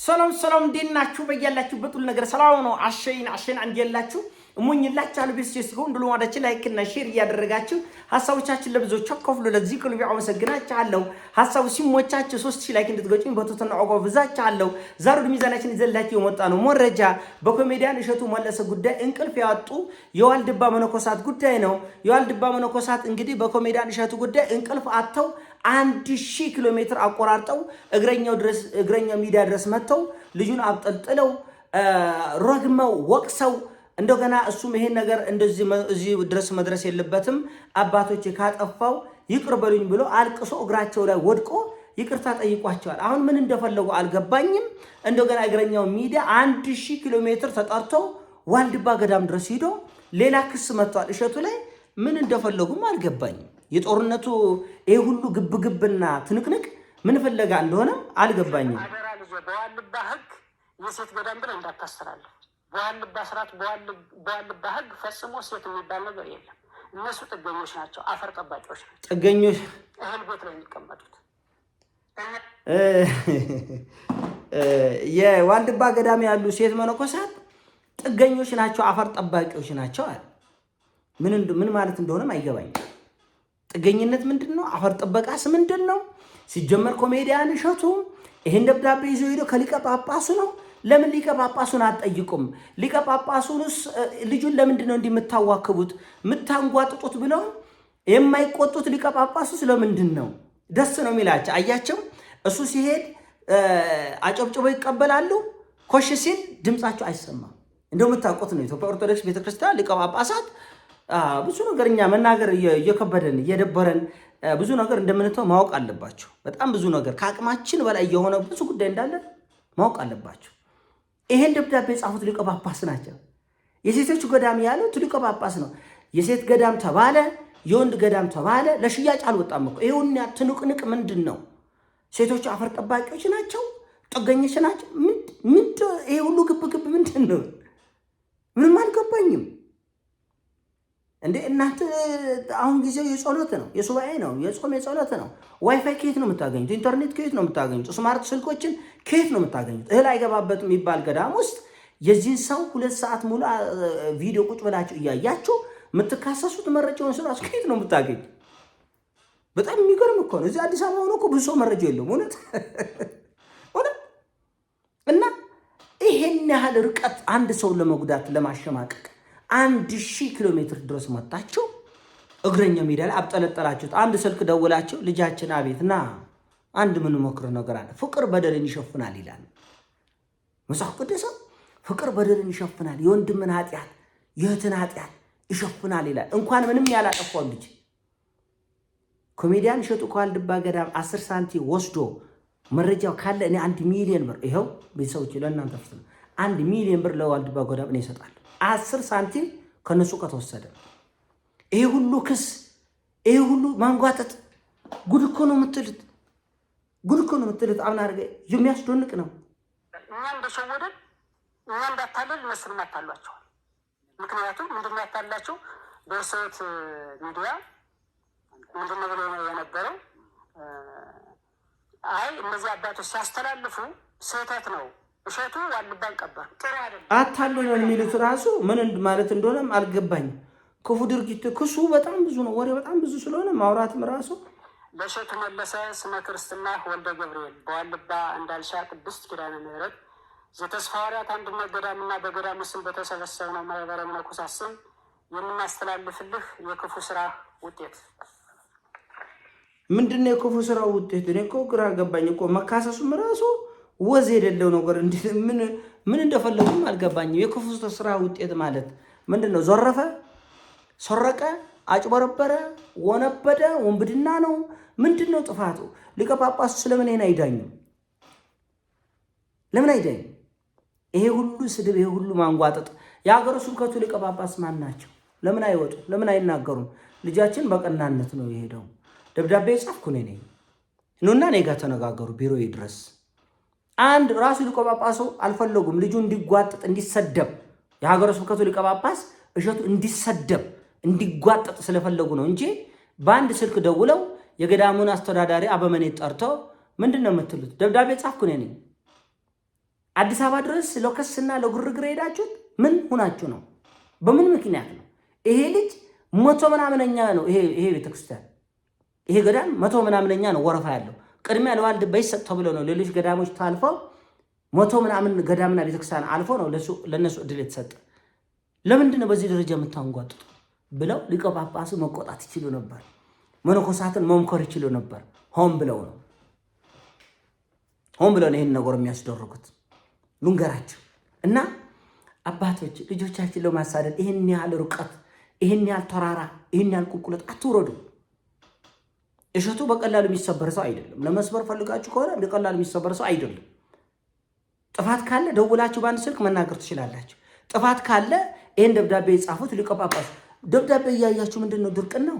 ሰላም ሰላም እንዴናችሁ በያላችሁበት ሁሉ ነገር ሰላም ነው። አሸይን አንጀላችሁ እሙኝላችኋለሁ። ቤተሰቦች እስከ ሁሉ ማዳችን ላይክ እና ሼር እያደረጋችሁ ሐሳቦቻችን ለብዙዎች አካፍሉ። ለዚህ ክልብ አመሰግናችኋለሁ። ሐሳቡ ሲሞቻችሁ 3000 ላይክ እንድትገጩኝ በትህትና አጓብዛችኋለሁ። ዛሬ ወደ ሚዛናችን ይዘንላችሁ የመጣ ነው መረጃ በኮሜዲያን እሸቱ መለሰ ጉዳይ እንቅልፍ ያወጡ የዋልድባ መነኮሳት ጉዳይ ነው። የዋልድባ መነኮሳት እንግዲህ በኮሜዲያን እሸቱ ጉዳይ እንቅልፍ አጥተው 1000 ኪሎ ሜትር አቆራርጠው እግረኛው ሚዲያ ድረስ መጥተው ልጁን አብጠልጥለው ረግመው ወቅሰው እንደገና እሱም ይሄን ነገር እንደዚህ እዚህ ድረስ መድረስ የለበትም አባቶቼ ካጠፋው ይቅር በሉኝ ብሎ አልቅሶ እግራቸው ላይ ወድቆ ይቅርታ ጠይቋቸዋል። አሁን ምን እንደፈለጉ አልገባኝም። እንደገና እግረኛው ሚዲያ 1000 ኪሎ ሜትር ተጣርተው ዋልድባ ገዳም ድረስ ሄዶ ሌላ ክስ መጥቷል እሸቱ ላይ። ምን እንደፈለጉም አልገባኝም። የጦርነቱ ይሄ ሁሉ ግብግብና ትንቅንቅ ምን ፍለጋ እንደሆነ አልገባኝም። አደራ ልጅ በዋልድባ ህግ የሴት ገዳም ብለህ እንዳታስተላልፍ። በዋልድባ ስርዓት በዋልድባ ህግ ፈጽሞ ሴት የሚባል ነገር የለም። እነሱ ጥገኞች ናቸው፣ አፈር ጠባቂዎች ናቸው። ጥገኞች እህል ቤት ላይ የሚቀመጡት የዋልድባ ገዳም ያሉ ሴት መነኮሳት ጥገኞች ናቸው፣ አፈር ጠባቂዎች ናቸው አለ። ምን ማለት እንደሆነም አይገባኝም። ጥገኝነት ምንድን ነው? አፈር ጥበቃስ ምንድን ነው? ሲጀመር ኮሜዲያን እሸቱ ይሄን ደብዳቤ ይዞ ሄዶ ከሊቀ ጳጳሱ ነው። ለምን ሊቀ ጳጳሱን አትጠይቁም? ሊቀ ጳጳሱንስ ልጁን ለምንድን ነው እንዲምታዋክቡት ምታንጓጥጡት ብለው የማይቆጡት ሊቀ ጳጳሱ ስለምንድን ነው? ደስ ነው የሚላቸው። አያቸው እሱ ሲሄድ አጨብጭበው ይቀበላሉ። ኮሽ ሲል ድምፃቸው አይሰማም። እንደምታውቁት ነው ኢትዮጵያ ኦርቶዶክስ ቤተክርስቲያን ሊቀ ጳጳሳት ብዙ ነገር እኛ መናገር እየከበደን እየደበረን ብዙ ነገር እንደምንተው ማወቅ አለባቸው። በጣም ብዙ ነገር ከአቅማችን በላይ የሆነ ብዙ ጉዳይ እንዳለ ማወቅ አለባቸው። ይሄን ደብዳቤ የጻፉት ሊቀ ጳጳስ ናቸው። የሴቶች ገዳም ያሉት ሊቀ ጳጳስ ነው። የሴት ገዳም ተባለ፣ የወንድ ገዳም ተባለ፣ ለሽያጭ አልወጣም እኮ። ይሄውና ትንቅንቅ ምንድን ነው? ሴቶቹ አፈር ጠባቂዎች ናቸው፣ ጥገኞች ናቸው። ይሄ ሁሉ ግብግብ ምንድን ነው? ምንም አልገባኝም። እንዴ እናንተ አሁን ጊዜው የጸሎት ነው፣ የሱባኤ ነው፣ የጾም የጸሎት ነው። ዋይፋይ ከየት ነው የምታገኙት? ኢንተርኔት ከየት ነው የምታገኙት? ስማርት ስልኮችን ከየት ነው የምታገኙት? እህል አይገባበትም የሚባል ገዳም ውስጥ የዚህን ሰው 2 ሰዓት ሙሉ ቪዲዮ ቁጭ ብላችሁ እያያችሁ የምትካሰሱት መረጃውን ስራሱ ከየት ነው የምታገኙት? በጣም የሚገርም እኮ ነው። እዚህ አዲስ አበባ ሆኖ እኮ ብዙ ሰው መረጃ የለውም እውነት። እና ይሄን ያህል ርቀት አንድ ሰው ለመጉዳት ለማሸማቀቅ 1000 ኪሎ ሜትር ድረስ መጣችሁ እግረኛ ሜዳ ላይ አብጠለጠላችሁት። አንድ ስልክ ደውላችሁ ልጃችን አቤት ና አንድ ምን ሞክር ነገር አለ። ፍቅር በደልን ይሸፍናል ይላል መጽሐፍ ቅዱስ። ፍቅር በደልን ይሸፍናል፣ የወንድምን ኃጢአት የእህትን ኃጢአት ይሸፍናል ይላል። እንኳን ምንም ያላጠፋው ልጅ ኮሜዲያን እሸቱ ከዋልድባ ገዳም 10 ሳንቲም ወስዶ መረጃው ካለ እኔ 1 ሚሊዮን ብር ይኸው ቤተሰቦች ለእናንተ ፍት 1 ሚሊዮን ብር ለዋልድባ ገዳም እኔ ይሰጣል። 10 ሳንቲም ከነሱ ከተወሰደ ይሄ ሁሉ ክስ ይሄ ሁሉ ማንጓጠጥ ጉድ እኮ ነው የምትሉት፣ ጉድ እኮ ነው የምትሉት። አሁን አድርገ የሚያስደንቅ ነው። እኛ እንደሸወደን እኛ እንዳታለል እነሱን ያታሏቸዋል። ምክንያቱም ምንድነው ያታላቸው? በሰውት ሚዲያ ምንድነው ብሎ የነበረው? አይ እነዚህ አባቶች ሲያስተላልፉ ስህተት ነው፣ እሸቱ ዋልድባን ቀበር ጥሩ አይደለም አታሉ ነው የሚሉት። ራሱ ምን ማለት እንደሆነም አልገባኝም። ክፉ ድርጊት ክሱ በጣም ብዙ ነው፣ ወሬ በጣም ብዙ ስለሆነ ማውራትም ራሱ በእሸቱ መለሰ ስመ ክርስትና ወልደ ገብርኤል በዋልድባ እንዳልሻ ቅድስት ኪዳነ ምሕረት ዘተስፋ ሐዋርያት አንድነት ገዳምና በገዳሙ ስም በተሰበሰብነው ማህበረ መነኮሳት ስም የምናስተላልፍልህ የክፉ ስራ ውጤት ምንድን ነው? የክፉ ስራ ውጤት እኔ እኮ ግራ ገባኝ እኮ። መካሰሱም ራሱ ወዝ የሌለው ነገር ምን እንደፈለጉም አልገባኝም። የክፉ ስራ ውጤት ማለት ምንድን ነው? ዘረፈ፣ ሰረቀ፣ አጭበረበረ፣ ወነበደ፣ ወንብድና ነው? ምንድን ነው ጥፋቱ? ሊቀ ጳጳሱ ስለምን ይሄን አይዳኙም? ለምን አይዳኙም? ይሄ ሁሉ ስድብ፣ ይሄ ሁሉ ማንጓጠጥ። የሀገረ ስብከቱ ሊቀ ጳጳስ ማን ናቸው? ለምን አይወጡ? ለምን አይናገሩም? ልጃችን በቀናነት ነው የሄደው። ደብዳቤ ጻፍኩ እኔ ነኝ። ኑና እኔ ጋር ተነጋገሩ ቢሮዬ ድረስ። አንድ ራሱ ሊቀ ጳጳሱ አልፈለጉም ልጁ እንዲጓጠጥ እንዲሰደብ። የሀገረ ስብከቱ ሊቀ ጳጳስ እሸቱ እንዲሰደብ እንዲጓጠጥ ስለፈለጉ ነው እንጂ በአንድ ስልክ ደውለው የገዳሙን አስተዳዳሪ አበመኔት ጠርተው ምንድን ነው የምትሉት? ደብዳቤ ጻፍኩ እኔ ነኝ። አዲስ አበባ ድረስ ለከስና ለግርግር ሄዳችሁት ምን ሆናችሁ ነው? በምን ምክንያት ነው? ይሄ ልጅ 100 ምናምነኛ ነው። ይሄ ቤተክርስቲያን ይሄ ገዳም 100 ምናምነኛ ነው ወረፋ ያለው። ቅድሚያ ለዋልድባ ይሰጥ ተብሎ ነው ሌሎች ገዳሞች ታልፈው 100 ምናምን ገዳምና ቤተክርስቲያን አልፎ ነው ለነሱ እድል የተሰጠ። ለምንድን ነው በዚህ ደረጃ የምታንጓጡት ብለው ሊቀ ጳጳሱ መቆጣት ይችሉ ነበር። መነኮሳትን መምከር ይችሉ ነበር። ሆን ብለው ነው ይህን ነገር የሚያስደርጉት። ልንገራቸው እና አባቶች ልጆቻችን ለማሳደድ ይህን ያህል ርቀት፣ ይህን ያህል ተራራ፣ ይህን ያህል ቁልቁለት አትውረዱ። እሸቱ በቀላሉ የሚሰበር ሰው አይደለም። ለመስበር ፈልጋችሁ ከሆነ በቀላሉ የሚሰበር ሰው አይደለም። ጥፋት ካለ ደውላችሁ በአንድ ስልክ መናገር ትችላላችሁ። ጥፋት ካለ ይህን ደብዳቤ የጻፉት ሊቀ ጳጳሱ ደብዳቤ እያያችሁ ምንድን ነው? ድርቅን ነው።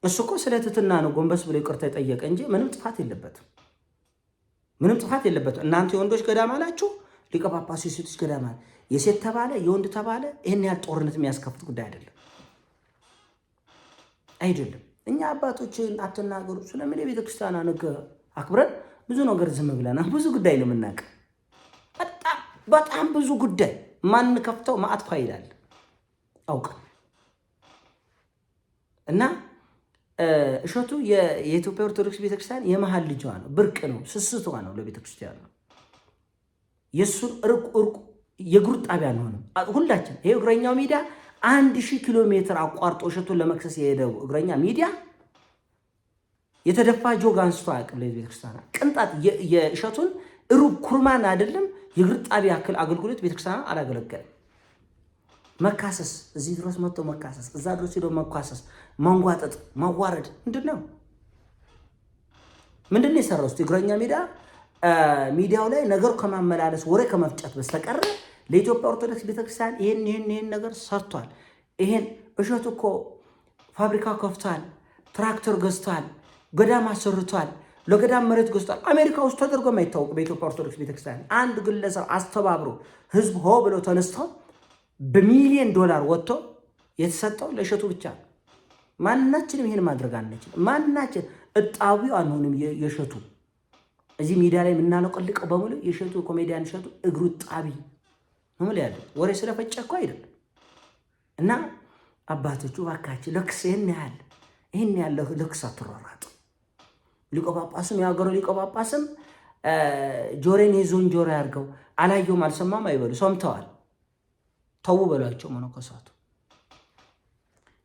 እሱ እኮ ስለ ትሕትና ነው ጎንበስ ብሎ ይቅርታ የጠየቀ እንጂ ምንም ጥፋት የለበትም። ምንም ጥፋት የለበትም። እናንተ የወንዶች ገዳም አላችሁ፣ ሊቀ ጳጳሱ የሴቶች ገዳም አለ። የሴት ተባለ የወንድ ተባለ ይህን ያህል ጦርነት የሚያስከፍት ጉዳይ አይደለም። እኛ አባቶችን አትናገሩ ስለምን የቤተክርስቲያን ነገ አክብረን ብዙ ነገር ዝም ብለናል። ብዙ ጉዳይ ነው የምናውቀው። በጣም ብዙ ጉዳይ ማንከፍተው ማዕት ፋይል አለ አውቀን እና እሸቱ የኢትዮጵያ ኦርቶዶክስ ቤተክርስቲያን የመሃል ልጇ ነው። ብርቅ ነው፣ ስስቷ ነው ለቤተክርስቲያን ነው። የእሱን እርቁ የእግሩ ጣቢያ አንሆንም ሁላችን። ይሄ እግረኛው ሚዲያ 1000 ኪሎ ሜትር አቋርጦ እሸቱን ለመክሰስ የሄደው እግረኛ ሚዲያ የተደፋ ጆግ አንስቶ አያውቅም። ለቤተክርስቲያን ቅንጣት የእሸቱን ሩብ ኩርማን አይደለም የእግር ጣቢያ ያክል አገልግሎት ቤተክርስቲያን አላገለገለም። መካሰስ፣ እዚህ ድረስ መጥቶ መካሰስ፣ እዛ ድረስ ሄዶ መካሰስ፣ ማንጓጠጥ፣ ማዋረድ ምንድን ነው? ምንድን ነው የሰራው? እግረኛ ሚዲያው ላይ ነገር ከማመላለስ ወሬ ከመፍጨት በስተቀር ለኢትዮጵያ ኦርቶዶክስ ቤተክርስቲያን ይሄን ነገር ሰርቷል። ይሄን እሸቱ እኮ ፋብሪካ ከፍቷል፣ ትራክተር ገዝቷል፣ ገዳም አሰርቷል፣ ለገዳም መሬት ገዝቷል። አሜሪካ ውስጥ ተደርጎ የማይታወቅ በኢትዮጵያ ኦርቶዶክስ ቤተክርስቲያን አንድ ግለሰብ አስተባብሮ ህዝብ ሆ ብለው ተነስተው በሚሊዮን ዶላር ወጥቶ የተሰጠው ለእሸቱ ብቻ። ማናችንም ይሄን ማድረግ አንችልም። ማናችን እጣቢው አንሆንም። የእሸቱ እዚህ ሚዲያ ላይ የምናለቀልቀው በሙሉ የእሸቱ ኮሜዲያን እሸቱ እግሩ ጣቢ ነው ማለት ያለው ወሬ ስለፈጨ እኮ አይደለም። እና አባቶቹ እባካችሁ ለክስ ይሄን ያለ ለክስ አትሯሯጡ። ሊቀ ጳጳስም ያገሩ ሊቀ ጳጳስም ጆሮን ይዞን ጆሮ ያርገው አላየውም አልሰማም አይበሉ፣ ሰምተዋል። ተው በሏቸው መነኮሳቱ።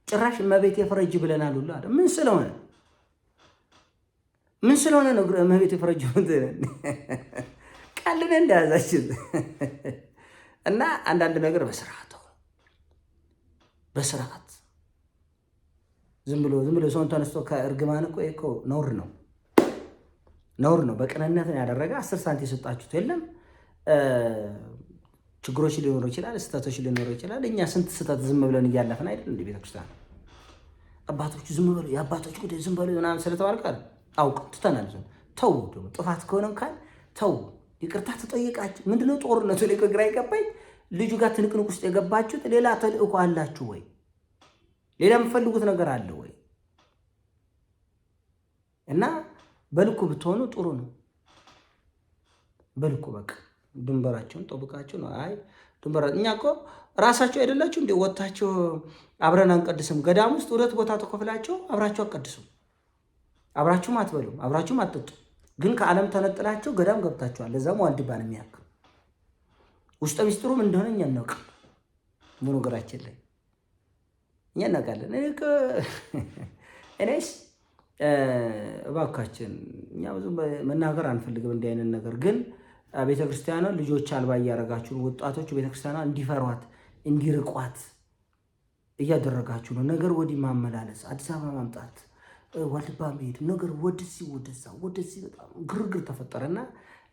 ጭራሽ እመቤቴ ፈረጅ ብለናል ሁሉ አይደል? ምን ስለሆነ ነው እመቤቴ ፈረጅ ቃልን እንደያዛችን እና አንዳንድ ነገር በስርዓት ዝም ብሎ ሰውን ተነስቶ ከእርግማን እኮ ነውር ነው። በቅንነት ያደረገ 10 ሳንቲም የሰጣችሁት የለም። ችግሮች ሊኖሩ ይችላል፣ ስህተቶች ሊኖሩ ይችላል። እኛ ስንት ስህተት ዝም ብለን እያለፍን አይደል? እንደ ቤተክርስቲያን አባቶቹ ዝም ብሎ የአባቶች ጉዳይ ዝም ብሎ ምናምን ስለተባልክ አውቀው ትተናል። ተው ደግሞ ጥፋት ከሆነ እንኳን ተው፣ ይቅርታ ተጠይቃችሁ። ምንድነው ጦርነቱ? ላይ ግራ ይገባኝ። ልጁ ጋር ትንቅንቅ ውስጥ የገባችሁት ሌላ ተልእኮ አላችሁ ወይ? ሌላ የምፈልጉት ነገር አለ ወይ? እና በልኩ ብትሆኑ ጥሩ ነው። በልኩ በቃ ድንበራቸውን ጠብቃችሁ ነው። አይ ድንበራ እኛ እኮ ራሳችሁ አይደላችሁ እንደ ወጣችሁ አብረን አንቀድስም። ገዳም ውስጥ 2 ቦታ ተከፍላችሁ አብራችሁ አትቀድሱም፣ አብራችሁም አትበሉም፣ አብራችሁም አትጠጡ። ግን ከዓለም ተነጥላችሁ ገዳም ገብታችኋል። ለዛም ዋልድባን የሚያክል ውስጠ ሚስጥሩም እንደሆነ እኛ እናውቃለን። በነገራችን ላይ እኛ እናውቃለን። እኔስ እባካችን እኛ ብዙ መናገር አንፈልግም እንዲህ አይነት ነገር። ግን ቤተክርስቲያኗ ልጆች አልባ እያደረጋችሁ ነው። ወጣቶች ቤተክርስቲያኗ እንዲፈሯት እንዲርቋት እያደረጋችሁ ነው። ነገር ወዲህ ማመላለስ፣ አዲስ አበባ ማምጣት፣ ዋልድባ መሄድ፣ ነገር ወደዚህ በጣም ግርግር ተፈጠረና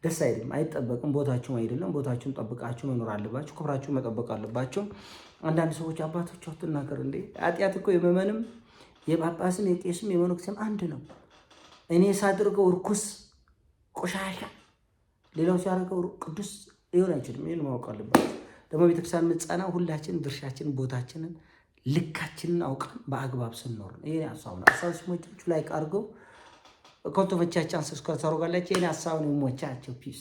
ደስ አይልም፣ አይጠበቅም። ቦታችሁም አይደለም። ቦታችሁን ጠብቃችሁ መኖር አለባችሁ። ክብራችሁን መጠበቅ አለባችሁ። አንዳንድ ሰዎች አባቶች አትናገር እንዴ! ኃጢአት እኮ የመመንም የጳጳስም የቄስም የመነኩሴም አንድ ነው። እኔ ሳድርገው ርኩስ ቆሻሻ፣ ሌላው ሲያደርገው ቅዱስ ሊሆን አይችልም። ይህን ማወቅ አለባችሁ። ደግሞ ቤተክርስቲያን የምትጸናው ሁላችን ድርሻችንን፣ ቦታችንን፣ ልካችንን አውቀን በአግባብ ስንኖር ነው። ይሄ ሀሳብ ነው። ሀሳብ ስሞቻችሁ ላይ አድርገው ኮንቶፈቻቻን ሰብስክራይብ ታደርጋላችሁ። የኔ ሀሳብ ነው። ሞቻቸው ፒስ